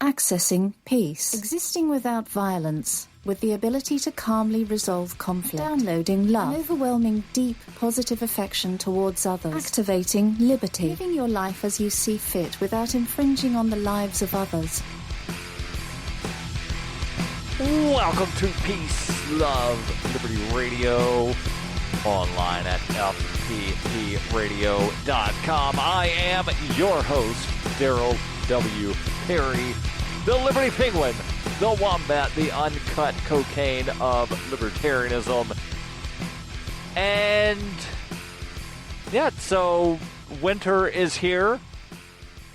Accessing peace. Existing without violence, with the ability to calmly resolve conflict. Downloading love. An overwhelming, deep, positive affection towards others. Activating liberty. Living your life as you see fit without infringing on the lives of others. Welcome to Peace, Love, Liberty Radio, online at fppradio.com. I am your host, Darryl W. Perry, the Liberty Penguin, the Wombat, the uncut cocaine of libertarianism. And, yeah, so winter is here.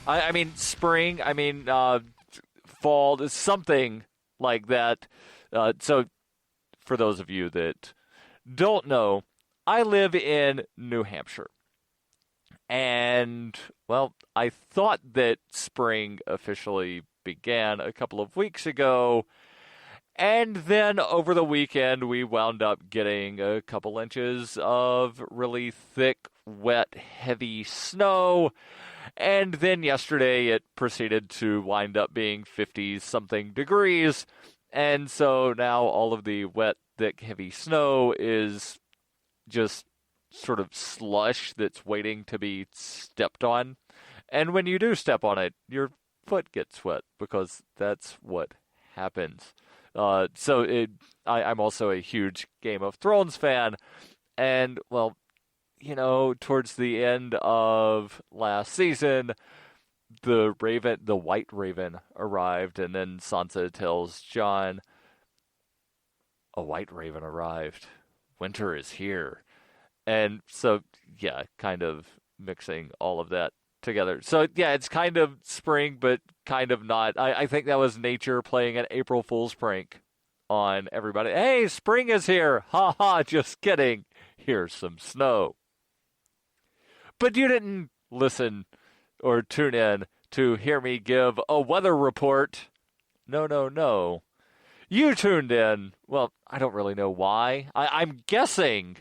I mean, spring, fall, something like that. So, for those of you that don't know, I live in New Hampshire. And, well, I thought that spring officially began a couple of weeks ago. And then over the weekend, we wound up getting a couple inches of really thick, wet, heavy snow. And then yesterday, it proceeded to wind up being 50-something degrees. And so now all of the wet, thick, heavy snow is just sort of slush that's waiting to be stepped on. And when you do step on it, your foot gets wet because that's what happens. I'm also a huge Game of Thrones fan. And, well, you know, towards the end of last season, the White Raven arrived, and then Sansa tells Jon, "A White Raven arrived. Winter is here." And so, yeah, kind of mixing all of that together. So, yeah, it's kind of spring, but kind of not. I think that was nature playing an April Fool's prank on everybody. Hey, spring is here. Ha ha, just kidding. Here's some snow. But you didn't listen or tune in to hear me give a weather report. No. You tuned in. Well, I don't really know why. I'm guessing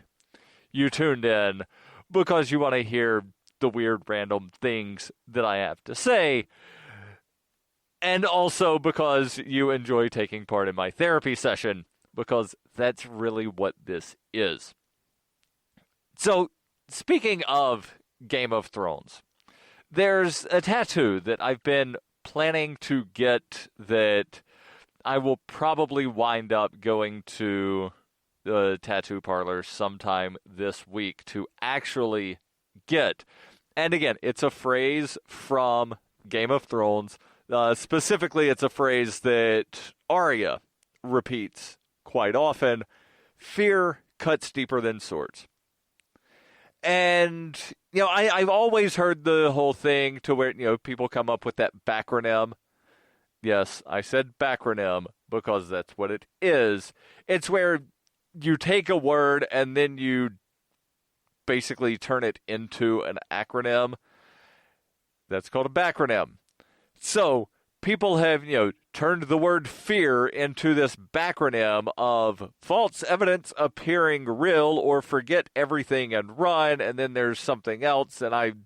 you tuned in because you want to hear the weird random things that I have to say. And also because you enjoy taking part in my therapy session, because that's really what this is. So, speaking of Game of Thrones, there's a tattoo that I've been planning to get that I will probably wind up going to the tattoo parlor sometime this week to actually get. And again, it's a phrase from Game of Thrones. Specifically, it's a phrase that Arya repeats quite often. Fear cuts deeper than swords. And, you know, I've always heard the whole thing to where, you know, people come up with that backronym. Yes, I said backronym because that's what it is. It's where you take a word and then you basically turn it into an acronym. That's called a backronym. So people have, you know, turned the word fear into this backronym of false evidence appearing real or forget everything and run. And then there's something else. And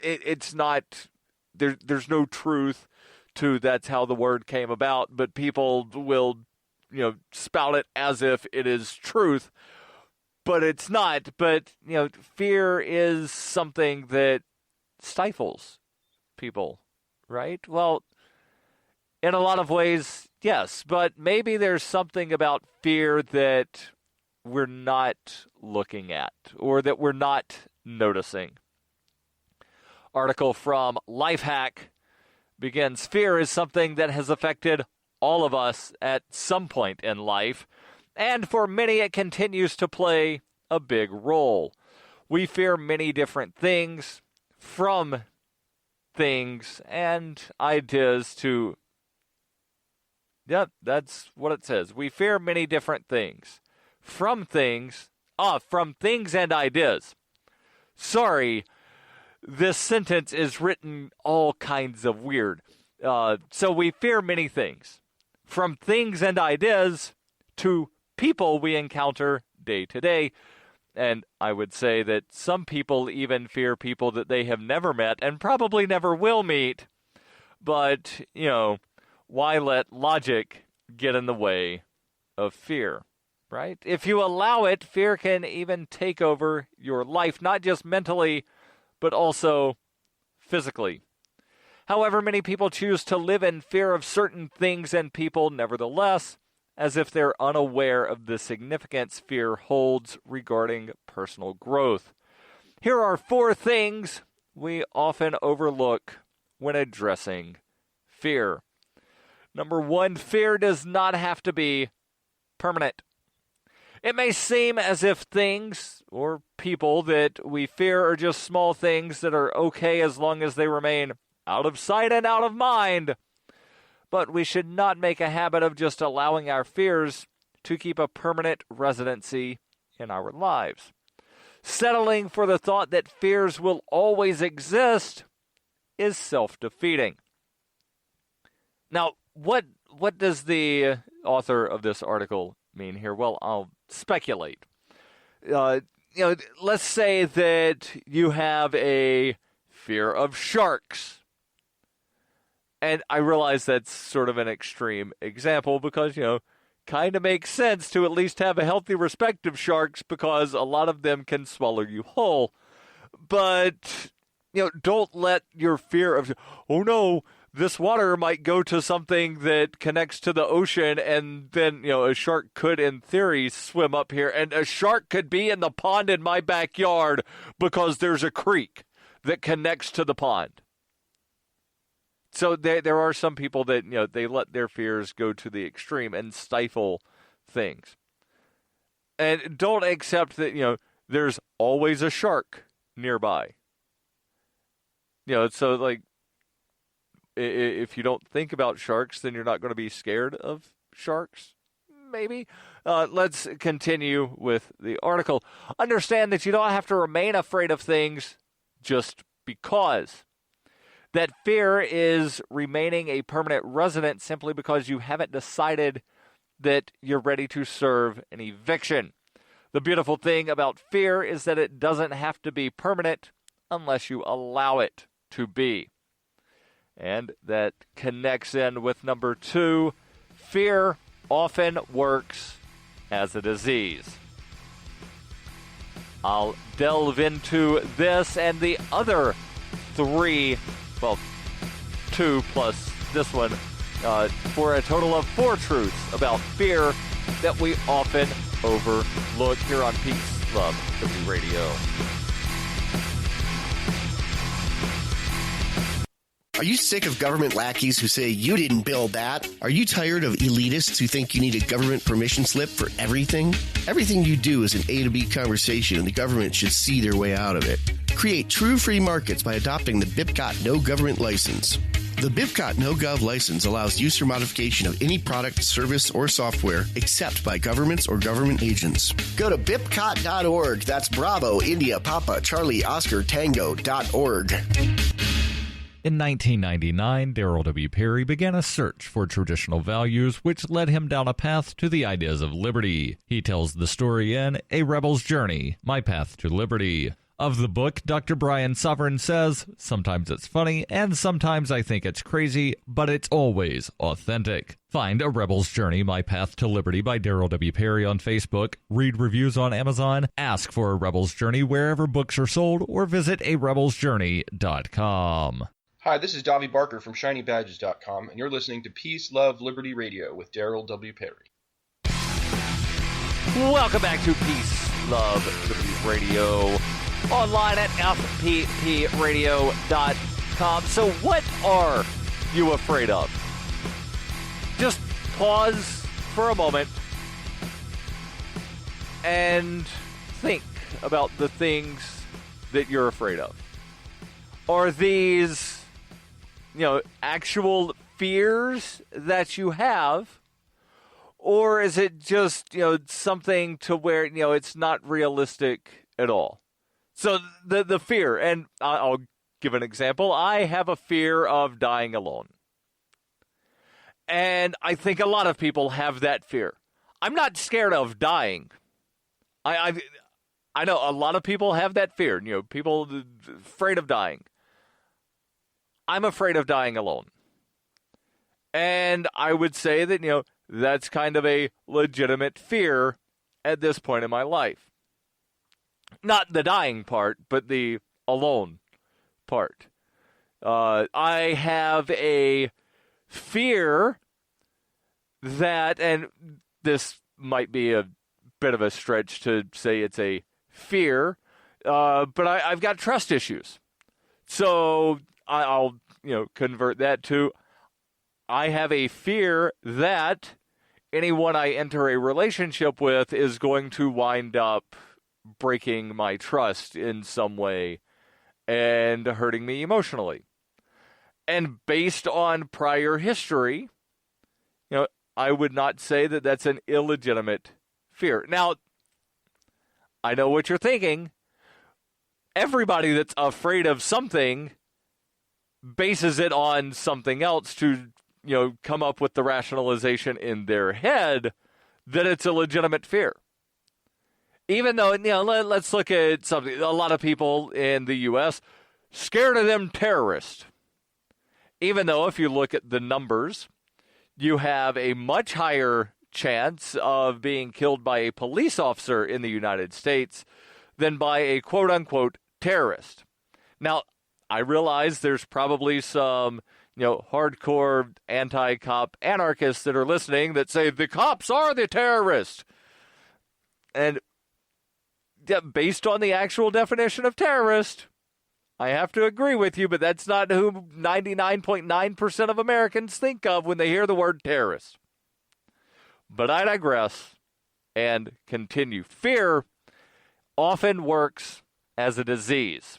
it's not, there's no truth to that's how the word came about, but people will, you know, spout it as if it is truth, but it's not. But, you know, fear is something that stifles people, right? Well, in a lot of ways, yes, but maybe there's something about fear that we're not looking at or that we're not noticing. Article from Lifehack begins, fear is something that has affected all of us at some point in life, and for many it continues to play a big role. We fear many different things, from things and ideas to... Yep, that's what it says. We fear many different things. From things and ideas. Sorry, this sentence is written all kinds of weird. So we fear many things. From things and ideas to people we encounter day to day. And I would say that some people even fear people that they have never met and probably never will meet. But, why let logic get in the way of fear, right? If you allow it, fear can even take over your life, not just mentally, but also physically. However, many people choose to live in fear of certain things and people nevertheless, as if they're unaware of the significance fear holds regarding personal growth. Here are 4 things we often overlook when addressing fear. Number 1, fear does not have to be permanent. It may seem as if things or people that we fear are just small things that are okay as long as they remain out of sight and out of mind. But we should not make a habit of just allowing our fears to keep a permanent residency in our lives. Settling for the thought that fears will always exist is self-defeating. Now, what does the author of this article mean here? Well, I'll speculate. Let's say that you have a fear of sharks. And I realize that's sort of an extreme example because, kind of makes sense to at least have a healthy respect of sharks because a lot of them can swallow you whole. But, don't let your fear of, oh no, this water might go to something that connects to the ocean and then, a shark could, in theory, swim up here. And a shark could be in the pond in my backyard because there's a creek that connects to the pond. So there are some people that, they let their fears go to the extreme and stifle things. And don't accept that, there's always a shark nearby. So like, if you don't think about sharks, then you're not going to be scared of sharks, maybe. Let's continue with the article. Understand that you don't have to remain afraid of things just because. That fear is remaining a permanent resident simply because you haven't decided that you're ready to serve an eviction. The beautiful thing about fear is that it doesn't have to be permanent unless you allow it to be. And that connects in with number 2. Fear often works as a disease. I'll delve into this and the other 3, 2 plus this one, for a total of 4 truths about fear that we often overlook here on Peace, Love, Liberty Radio. Are you sick of government lackeys who say you didn't build that? Are you tired of elitists who think you need a government permission slip for everything? Everything you do is an A to B conversation and the government should see their way out of it. Create true free markets by adopting the BIPCOT No Government License. The BIPCOT No Gov license allows use or modification of any product, service, or software except by governments or government agents. Go to BIPCOT.org. That's Bravo, India, Papa, Charlie, Oscar, Tango.org. In 1999, Darryl W. Perry began a search for traditional values, which led him down a path to the ideas of liberty. He tells the story in A Rebel's Journey, My Path to Liberty. Of the book, Dr. Brian Sovereign says, sometimes it's funny, and sometimes I think it's crazy, but it's always authentic. Find A Rebel's Journey, My Path to Liberty by Darryl W. Perry on Facebook, read reviews on Amazon, ask for A Rebel's Journey wherever books are sold, or visit arebelsjourney.com. Hi, this is Davi Barker from ShinyBadges.com, and you're listening to Peace, Love, Liberty Radio with Darryl W. Perry. Welcome back to Peace, Love, Liberty Radio, online at fppradio.com. So what are you afraid of? Just pause for a moment and think about the things that you're afraid of. Are these actual fears that you have, or is it just, something to where, it's not realistic at all? So the fear, and I'll give an example. I have a fear of dying alone. And I think a lot of people have that fear. I'm not scared of dying. I know a lot of people have that fear, people afraid of dying. I'm afraid of dying alone. And I would say that, that's kind of a legitimate fear at this point in my life. Not the dying part, but the alone part. I have a fear that, and this might be a bit of a stretch to say it's a fear, but I've got trust issues. So I'll, convert that to, I have a fear that anyone I enter a relationship with is going to wind up breaking my trust in some way and hurting me emotionally. And based on prior history, I would not say that that's an illegitimate fear. Now, I know what you're thinking. Everybody that's afraid of something bases it on something else to, come up with the rationalization in their head that it's a legitimate fear. Even though, let's look at something. A lot of people in the U.S. scared of them terrorists. Even though if you look at the numbers, you have a much higher chance of being killed by a police officer in the United States than by a quote-unquote terrorist. Now, I realize there's probably some, hardcore anti-cop anarchists that are listening that say the cops are the terrorists. And based on the actual definition of terrorist, I have to agree with you, but that's not who 99.9% of Americans think of when they hear the word terrorist. But I digress and continue. Fear often works as a disease.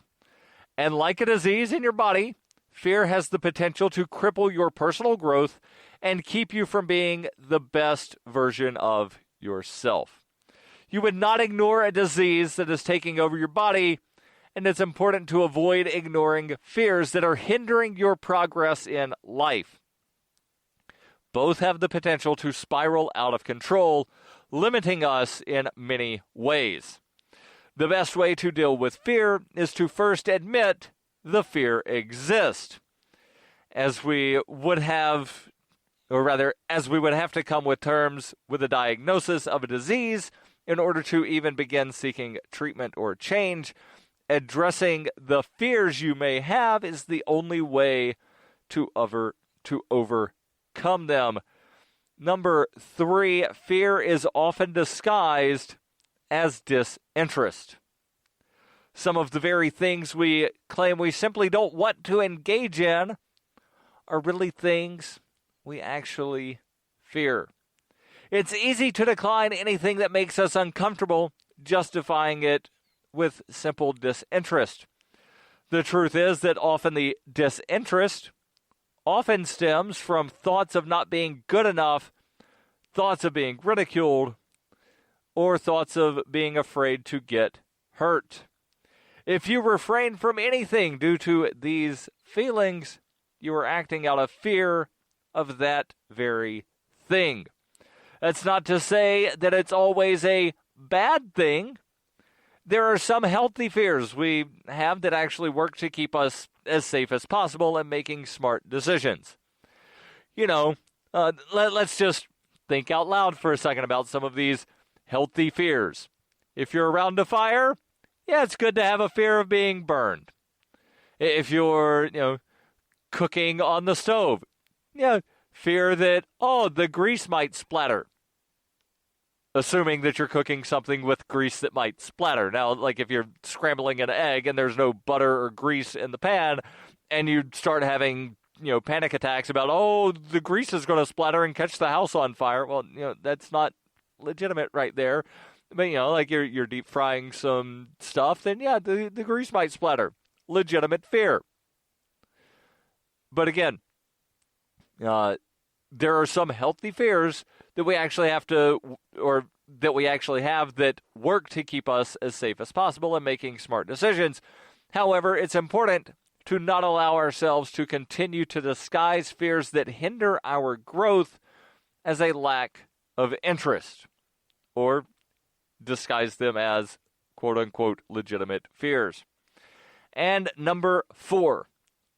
And like a disease in your body, fear has the potential to cripple your personal growth and keep you from being the best version of yourself. You would not ignore a disease that is taking over your body, and it's important to avoid ignoring fears that are hindering your progress in life. Both have the potential to spiral out of control, limiting us in many ways. The best way to deal with fear is to first admit the fear exists. As we would have to come with terms with a diagnosis of a disease in order to even begin seeking treatment or change, addressing the fears you may have is the only way to overcome them. Number 3, fear is often disguised as disinterest. Some of the very things we claim we simply don't want to engage in are really things we actually fear. It's easy to decline anything that makes us uncomfortable, justifying it with simple disinterest. The truth is that often the disinterest often stems from thoughts of not being good enough, thoughts of being ridiculed, or thoughts of being afraid to get hurt. If you refrain from anything due to these feelings, you are acting out of fear of that very thing. That's not to say that it's always a bad thing. There are some healthy fears we have that actually work to keep us as safe as possible and making smart decisions. Let's just think out loud for a second about some of these healthy fears. If you're around a fire, it's good to have a fear of being burned. If you're, cooking on the stove, fear that, the grease might splatter. Assuming that you're cooking something with grease that might splatter. Now, like if you're scrambling an egg and there's no butter or grease in the pan, and you start having, panic attacks about, the grease is going to splatter and catch the house on fire. Well, that's not legitimate right there. But, like you're deep frying some stuff, then the grease might splatter. Legitimate fear. But again, there are some healthy fears that we actually have that work to keep us as safe as possible and making smart decisions. However, it's important to not allow ourselves to continue to disguise fears that hinder our growth as a lack of interest, or disguise them as quote-unquote legitimate fears. And number 4,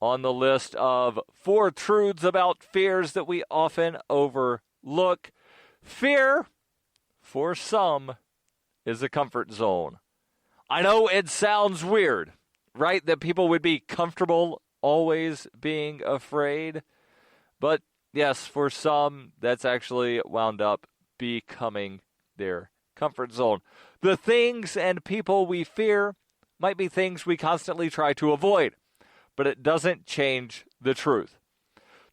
on the list of 4 truths about fears that we often overlook. Fear, for some, is a comfort zone. I know it sounds weird, right? That people would be comfortable always being afraid. But yes, for some, that's actually wound up becoming their comfort zone. The things and people we fear might be things we constantly try to avoid, but it doesn't change the truth.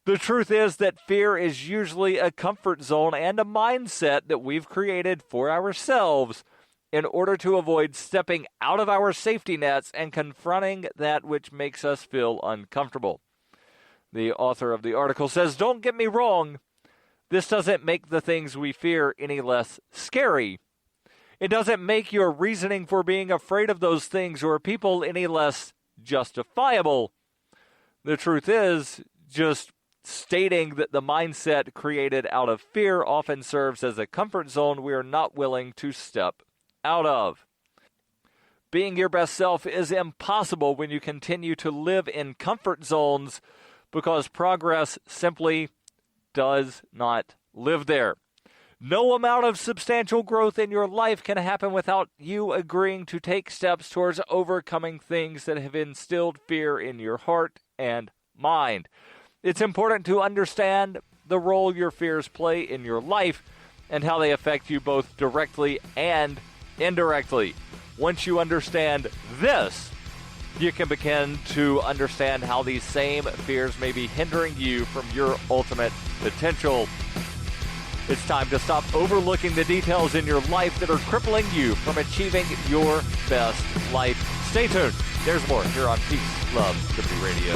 The truth is that fear is usually a comfort zone and a mindset that we've created for ourselves in order to avoid stepping out of our safety nets and confronting that which makes us feel uncomfortable. The author of the article says, "Don't get me wrong, this doesn't make the things we fear any less scary. It doesn't make your reasoning for being afraid of those things or people any less justifiable. The truth is, just stating that the mindset created out of fear often serves as a comfort zone we are not willing to step out of. Being your best self is impossible when you continue to live in comfort zones because progress simply does not live there. No amount of substantial growth in your life can happen without you agreeing to take steps towards overcoming things that have instilled fear in your heart and mind. It's important to understand the role your fears play in your life and how they affect you both directly and indirectly. Once you understand this, you can begin to understand how these same fears may be hindering you from your ultimate potential. It's time to stop overlooking the details in your life that are crippling you from achieving your best life. Stay tuned. There's more here on Peace, Love, Liberty Radio.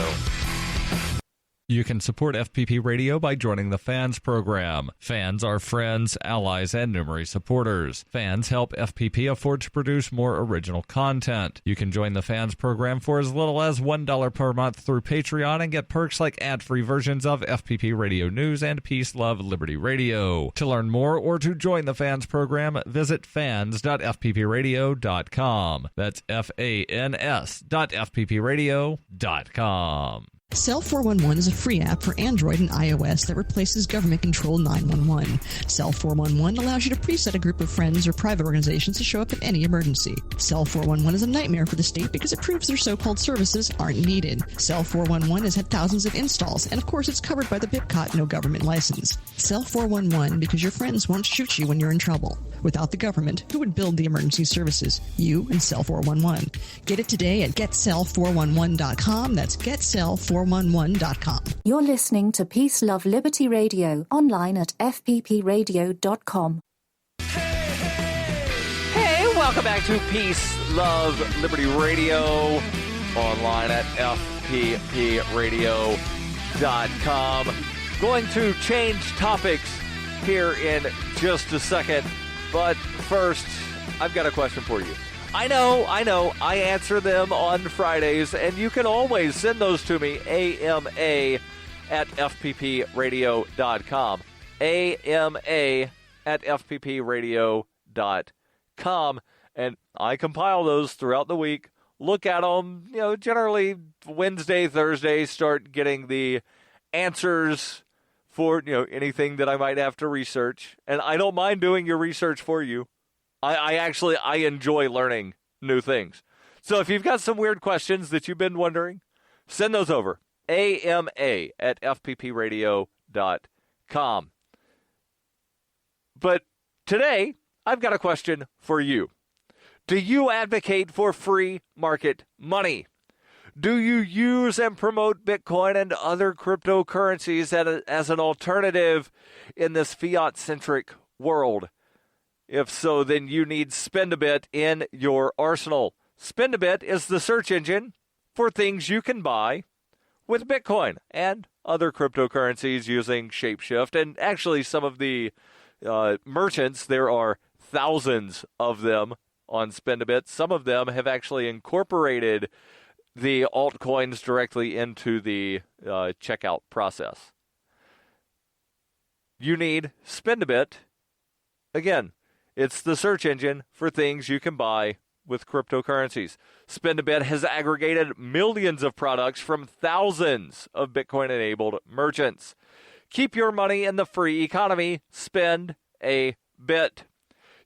You can support FPP Radio by joining the Fans program. Fans are friends, allies, and numerous supporters. Fans help FPP afford to produce more original content. You can join the Fans program for as little as $1 per month through Patreon and get perks like ad-free versions of FPP Radio News and Peace, Love, Liberty Radio. To learn more or to join the Fans program, visit fans.fppradio.com. That's fans.fppradio.com. Cell 411 is a free app for Android and iOS that replaces government-controlled 911. Cell 411 allows you to preset a group of friends or private organizations to show up in any emergency. Cell 411 is a nightmare for the state because it proves their so-called services aren't needed. Cell 411 has had thousands of installs, and of course it's covered by the BIPCOT no government license. Cell 411 because your friends won't shoot you when you're in trouble. Without the government, who would build the emergency services? You and Cell 411. Get it today at getcell411.com. That's getcell411.com. You're listening to Peace, Love, Liberty Radio, online at fppradio.com. Hey, welcome back to Peace, Love, Liberty Radio, online at fppradio.com. Going to change topics here in just a second, but first, I've got a question for you. I know, I answer them on Fridays, and you can always send those to me, AMA at fppradio.com, AMA at fppradio.com, and I compile those throughout the week, look at them, generally Wednesday, Thursday, start getting the answers for, anything that I might have to research, and I don't mind doing your research for you. I enjoy learning new things. So if you've got some weird questions that you've been wondering, send those over. AMA at fppradio.com. But today, I've got a question for you. Do you advocate for free market money? Do you use and promote Bitcoin and other cryptocurrencies as an alternative in this fiat-centric world? If so, then you need SpendABit in your arsenal. SpendABit is the search engine for things you can buy with Bitcoin and other cryptocurrencies using Shapeshift. And actually, some of the merchants, there are thousands of them on SpendABit. Some of them have actually incorporated the altcoins directly into the checkout process. You need SpendABit. Again, it's the search engine for things you can buy with cryptocurrencies. Spend-A-Bit has aggregated millions of products from thousands of Bitcoin-enabled merchants. Keep your money in the free economy. Spend-A-Bit.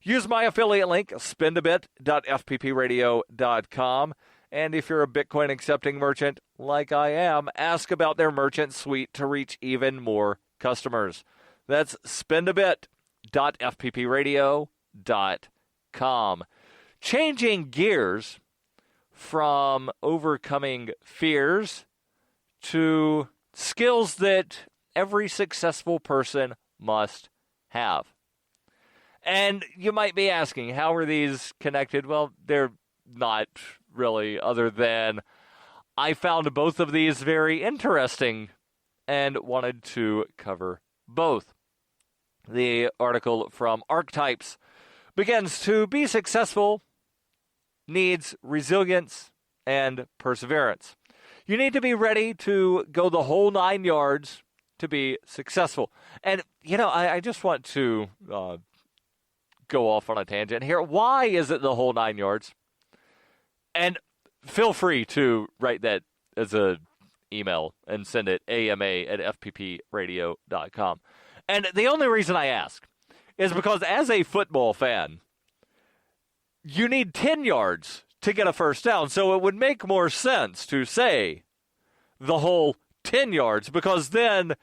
Use my affiliate link, spendabit.fppradio.com. And if you're a Bitcoin-accepting merchant, like I am, ask about their merchant suite to reach even more customers. That's spendabit.fppradio.com. Changing gears from overcoming fears to skills that every successful person must have. And you might be asking, how are these connected? Well, they're not really, other than I found both of these very interesting and wanted to cover both. The article from Archetypes begins: to be successful needs resilience and perseverance. You need to be ready to go the whole 9 yards to be successful. And, I just want to go off on a tangent here. Why is it the whole 9 yards? And feel free to write that as an email and send it ama@fppradio.com. And the only reason I ask is because as a football fan, you need 10 yards to get a first down. So it would make more sense to say the whole 10 yards, because then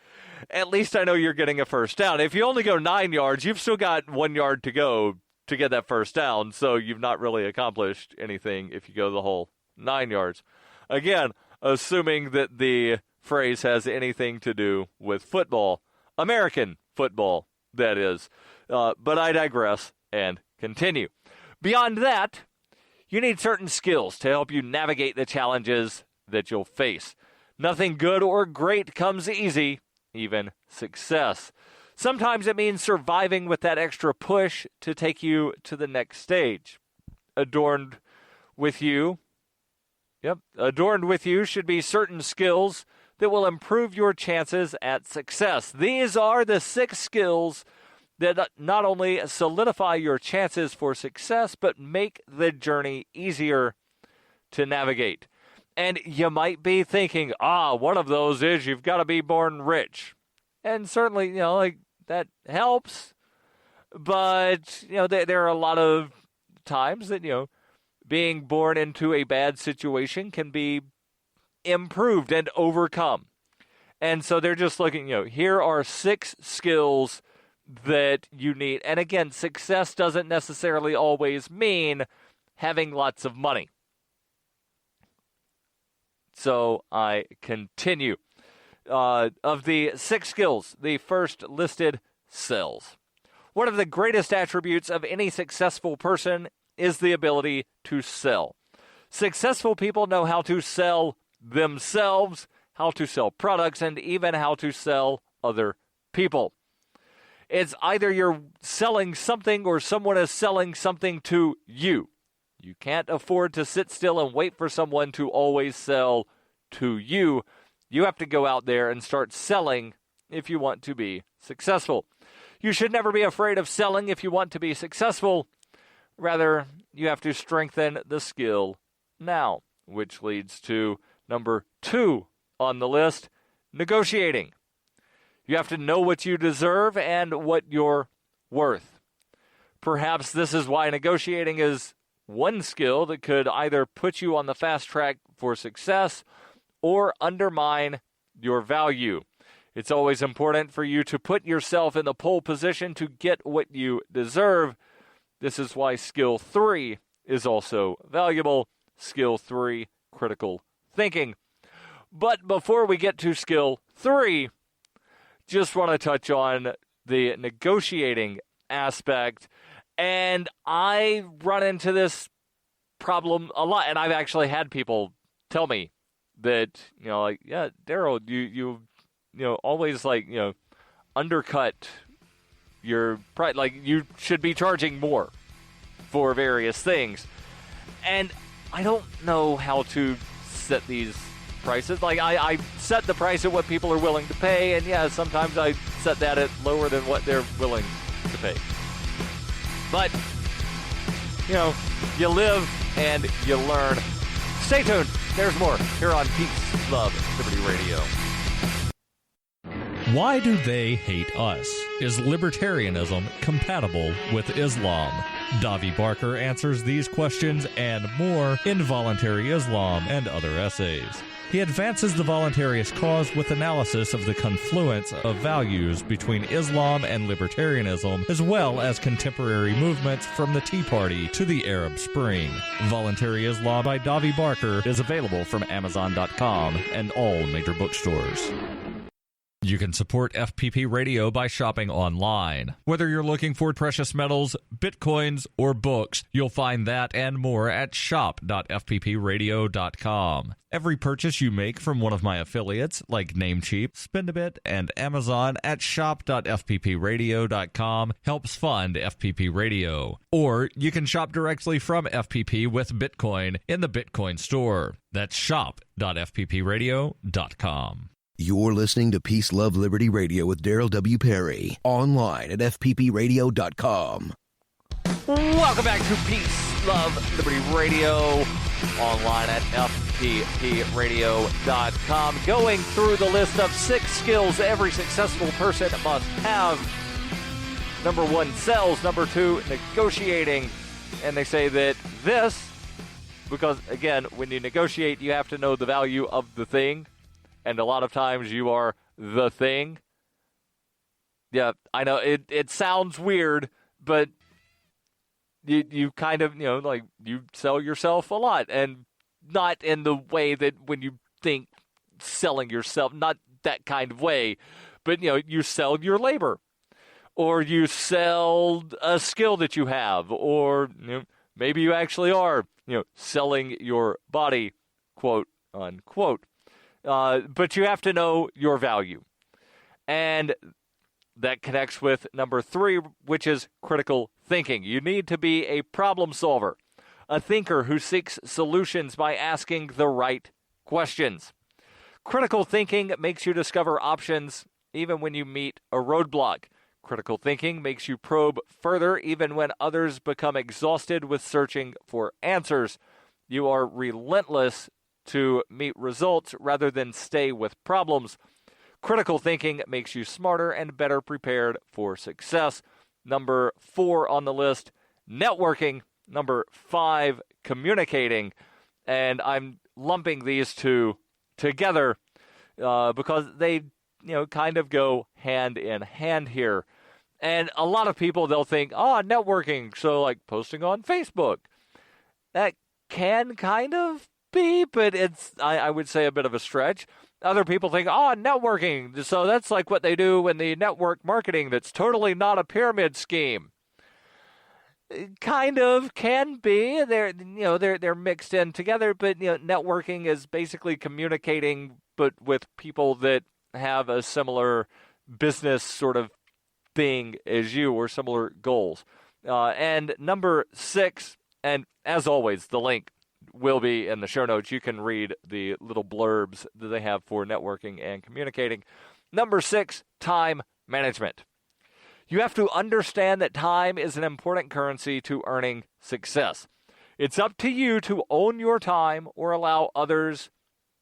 at least I know you're getting a first down. If you only go 9 yards, you've still got 1 yard to go to get that first down, so you've not really accomplished anything if you go the whole 9 yards. Again, assuming that the phrase has anything to do with football. American football, that is. But I digress and continue. Beyond that, you need certain skills to help you navigate the challenges that you'll face. Nothing good or great comes easy, even success. Sometimes it means surviving with that extra push to take you to the next stage. Adorned with you should be certain skills that will improve your chances at success. These are the 6 skills that not only solidify your chances for success, but make the journey easier to navigate. And you might be thinking, one of those is you've got to be born rich. And certainly, that helps. But, there are a lot of times that, being born into a bad situation can be improved and overcome. And so they're just looking, here are 6 skills that you need. And again, success doesn't necessarily always mean having lots of money. So I continue. Of the 6 skills, the first listed, sells. One of the greatest attributes of any successful person is the ability to sell. Successful people know how to sell themselves, how to sell products, and even how to sell other people. It's either you're selling something or someone is selling something to you. You can't afford to sit still and wait for someone to always sell to you. You have to go out there and start selling if you want to be successful. You should never be afraid of selling if you want to be successful. Rather, you have to strengthen the skill now, which leads to number 2 on the list, negotiating. You have to know what you deserve and what you're worth. Perhaps this is why negotiating is one skill that could either put you on the fast track for success or undermine your value. It's always important for you to put yourself in the pole position to get what you deserve. This is why skill 3 is also valuable. Skill 3, critical thinking. But before we get to skill 3, just want to touch on the negotiating aspect. And I run into this problem a lot. And I've actually had people tell me that, Darryl, you always undercut your price. Like, you should be charging more for various things. And I don't know how to set these prices. Like, I set the price at what people are willing to pay, and sometimes I set that at lower than what they're willing to pay. But, you live and you learn. Stay tuned. There's more here on Peace, Love, Liberty Radio. Why do they hate us? Is libertarianism compatible with Islam? Davi Barker answers these questions and more in Voluntary Islam and Other Essays. He advances the voluntarist cause with analysis of the confluence of values between Islam and libertarianism, as well as contemporary movements from the Tea Party to the Arab Spring. Voluntary Islam by Davi Barker is available from Amazon.com and all major bookstores. You can support FPP Radio by shopping online. Whether you're looking for precious metals, bitcoins, or books, you'll find that and more at shop.fppradio.com. Every purchase you make from one of my affiliates, like Namecheap, Spendabit, and Amazon at shop.fppradio.com helps fund FPP Radio. Or you can shop directly from FPP with Bitcoin in the Bitcoin store. That's shop.fppradio.com. You're listening to Peace, Love, Liberty Radio with Darryl W. Perry. Online at fppradio.com. Welcome back to Peace, Love, Liberty Radio. Online at fppradio.com. Going through the list of 6 skills every successful person must have. Number 1, sales. Number 2, negotiating. And they say that this, because, again, when you negotiate, you have to know the value of the thing. And a lot of times you are the thing. Yeah, I know it sounds weird, but you kind of, like you sell yourself a lot, and not in the way that when you think selling yourself, not that kind of way, but you sell your labor, or you sell a skill that you have, or maybe you actually are selling your body, quote unquote. But you have to know your value. And that connects with number 3, which is critical thinking. You need to be a problem solver, a thinker who seeks solutions by asking the right questions. Critical thinking makes you discover options even when you meet a roadblock. Critical thinking makes you probe further even when others become exhausted with searching for answers. You are relentless to meet results rather than stay with problems. Critical thinking makes you smarter and better prepared for success. Number 4 on the list, networking. Number 5, communicating. And I'm lumping these two together because they, kind of go hand in hand here. And a lot of people, they'll think, networking, so like posting on Facebook. That can kind of be, but it's, I would say, a bit of a stretch. Other people think, networking, so that's like what they do in the network marketing that's totally not a pyramid scheme. It kind of can be. They're mixed in together, but networking is basically communicating, but with people that have a similar business sort of thing as you, or similar goals. And number 6, and as always, the link will be in the show notes. You can read the little blurbs that they have for networking and communicating. Number 6, time management. You have to understand that time is an important currency to earning success. It's up to you to own your time or allow others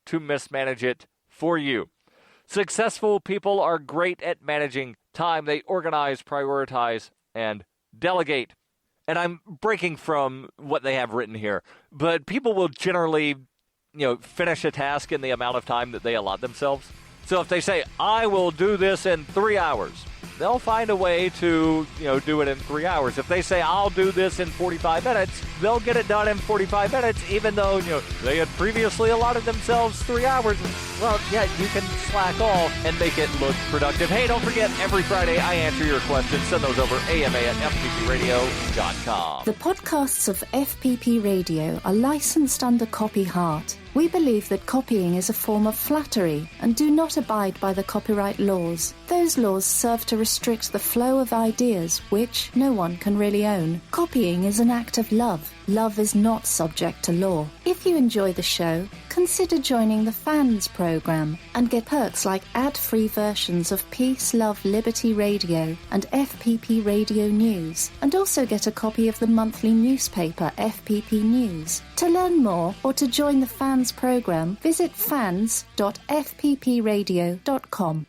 to mismanage it for you. Successful people are great at managing time. They organize, prioritize, and delegate. And I'm breaking from what they have written here, but people will generally, finish a task in the amount of time that they allot themselves. So if they say, I will do this in 3 hours, they'll find a way to, do it in 3 hours. If they say, I'll do this in 45 minutes, they'll get it done in 45 minutes, even though, they had previously allotted themselves 3 hours. Well, yeah, you can slack off and make it look productive. Hey, don't forget, every Friday I answer your questions. Send those over ama@fppradio.com. The podcasts of FPP Radio are licensed under Copy Heart. We believe that copying is a form of flattery and do not abide by the copyright laws. Those laws serve to restrict the flow of ideas which no one can really own. Copying is an act of love. Love is not subject to law. If you enjoy the show, consider joining the Fans program and get perks like ad-free versions of Peace, Love, Liberty Radio and FPP Radio News, and also get a copy of the monthly newspaper FPP News. To learn more or to join the Fans program, visit fans.fppradio.com.